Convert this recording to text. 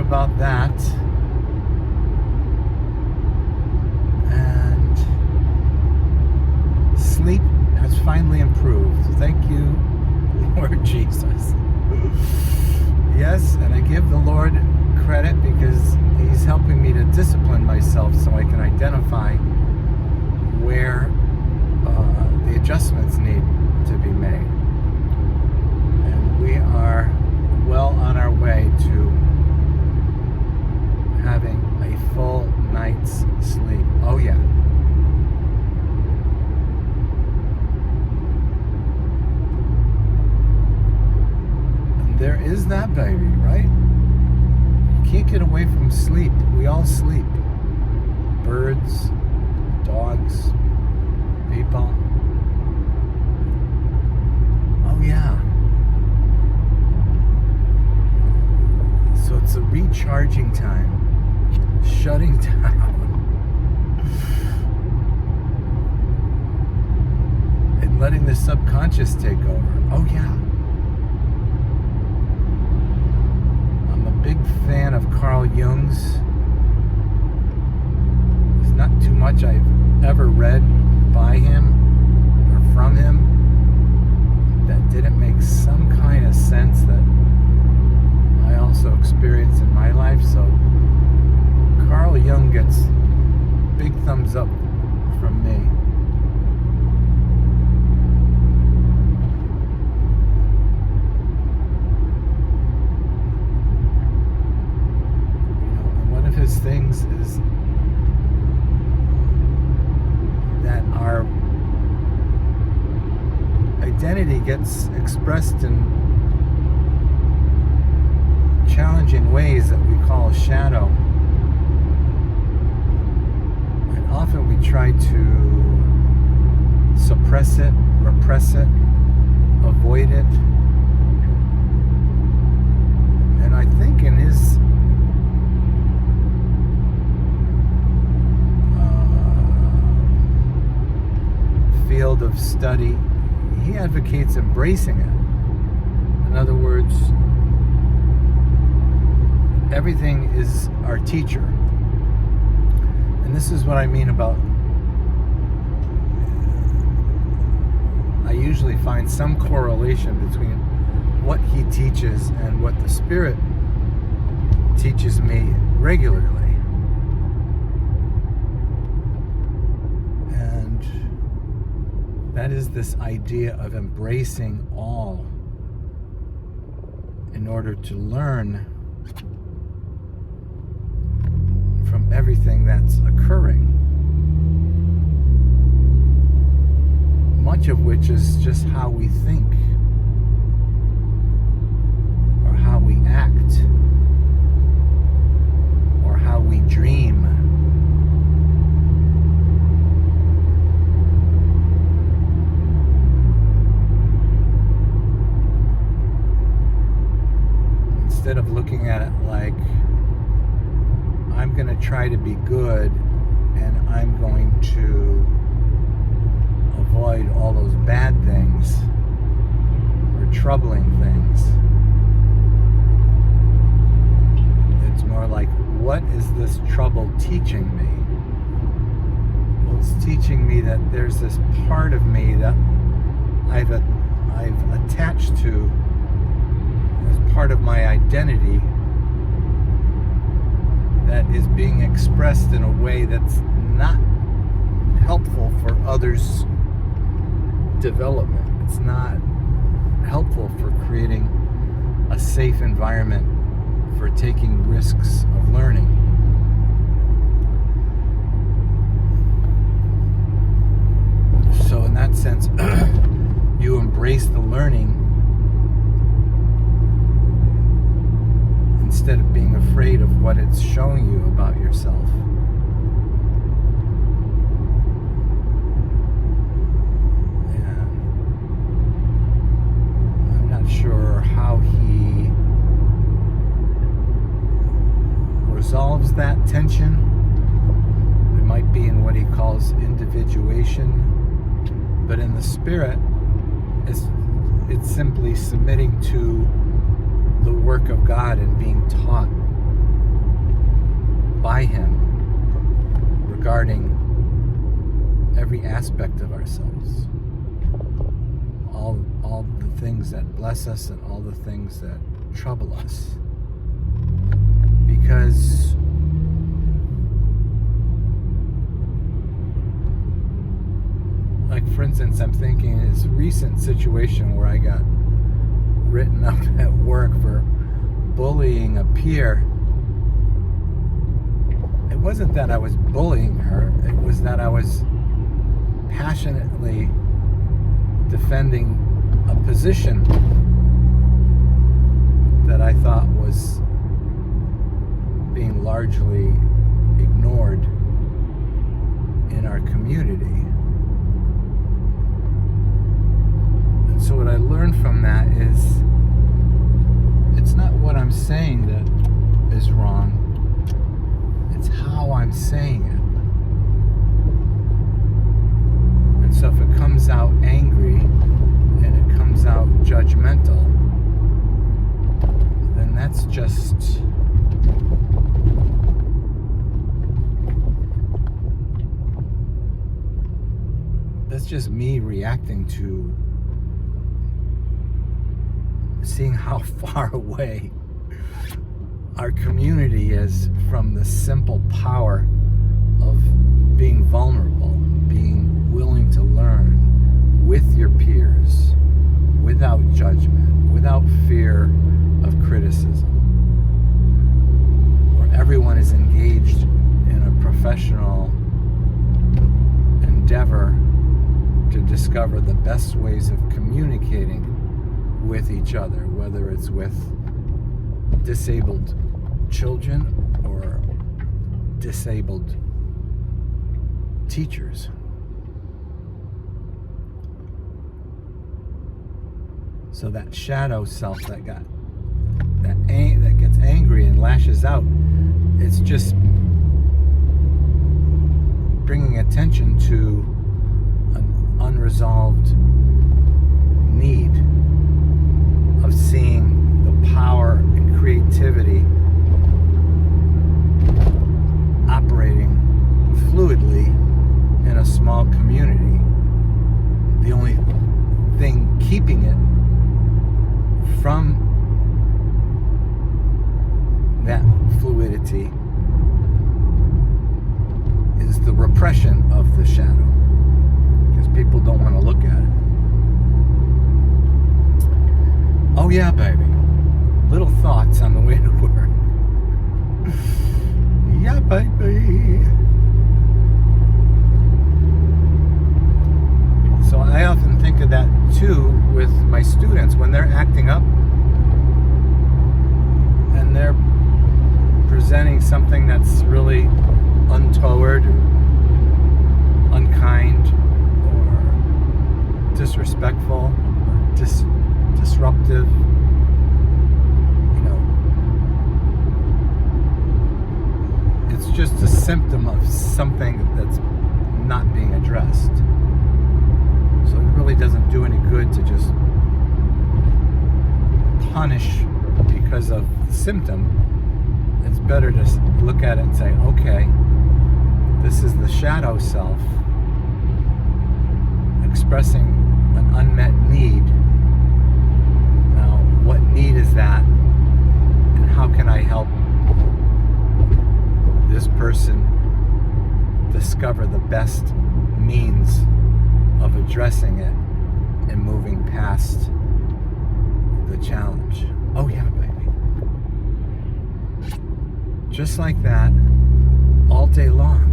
about that. And sleep has finally improved. Thank you, Lord Jesus. Yes, and I give the Lord credit because He's helping me to discipline myself so I can identify where the adjustments need to be made. And we are well on our way to having a full night's sleep. Oh yeah. And there is that baby, right? You can't get away from sleep. We all sleep. Birds, dogs, people. Oh yeah. So it's a recharging time. Shutting down. And letting the subconscious take over. Oh yeah. I'm a big fan of Carl Jung's. There's not too much I've ever read by him or from him that didn't make some kind of sense that I also experienced in my life. So Carl Jung gets big thumbs up from me. You know, and one of his things is that our identity gets expressed in challenging ways that we call shadow. And often we try to suppress it, repress it, avoid it. And I think in his field of study, he advocates embracing it. In other words, everything is our teacher. And this is what I mean about, I usually find some correlation between what he teaches and what the Spirit teaches me regularly. And that is this idea of embracing all in order to learn from everything that's occurring, much of which is just how we think or how we act or how we dream. Instead of looking at it like, I'm going to try to be good and I'm going to avoid all those bad things or troubling things. It's more like, what is this trouble teaching me? Well, it's teaching me that there's this part of me that I've attached to as part of my identity that is being expressed in a way that's not helpful for others' development. It's not helpful for creating a safe environment for taking risks of learning. So in that sense, you embrace the learning instead of being afraid of what it's showing you about yourself. And I'm not sure how he resolves that tension. It might be in what he calls individuation, but in the Spirit, it's simply submitting to the work of God and being taught by Him regarding every aspect of ourselves. All the things that bless us and all the things that trouble us. Because like, for instance, I'm thinking this recent situation where I got written up at work for bullying a peer. It wasn't that I was bullying her, it was that I was passionately defending a position that I thought was being largely ignored in our community. And so what I learned from that is it's not what I'm saying that is wrong, it's how I'm saying it. And so if it comes out angry and it comes out judgmental, then that's just me reacting to seeing how far away our community is from the simple power of being vulnerable, being willing to learn with your peers, without judgment, without fear of criticism, where everyone is engaged in a professional endeavor to discover the best ways of communicating with each other, whether it's with disabled children or disabled teachers. So that shadow self that gets angry and lashes out, it's just bringing attention to an unresolved need of seeing the power and creativity operating fluidly in a small community. The only thing keeping it from that fluidity is the repression of the shadow, because people don't want to look at it. Oh yeah, baby. Little thoughts on the way to work. Yeah, baby. So I often think of that too with my students when they're acting up and they're presenting something that's really untoward or unkind or disrespectful or disruptive. It's just a symptom of something that's not being addressed. So it really doesn't do any good to just punish because of the symptom. It's better to look at it and say, okay, this is the shadow self expressing an unmet need. Now, what need is that? And how can I help this person discover the best means of addressing it and moving past the challenge? Oh yeah, baby. Just like that, all day long.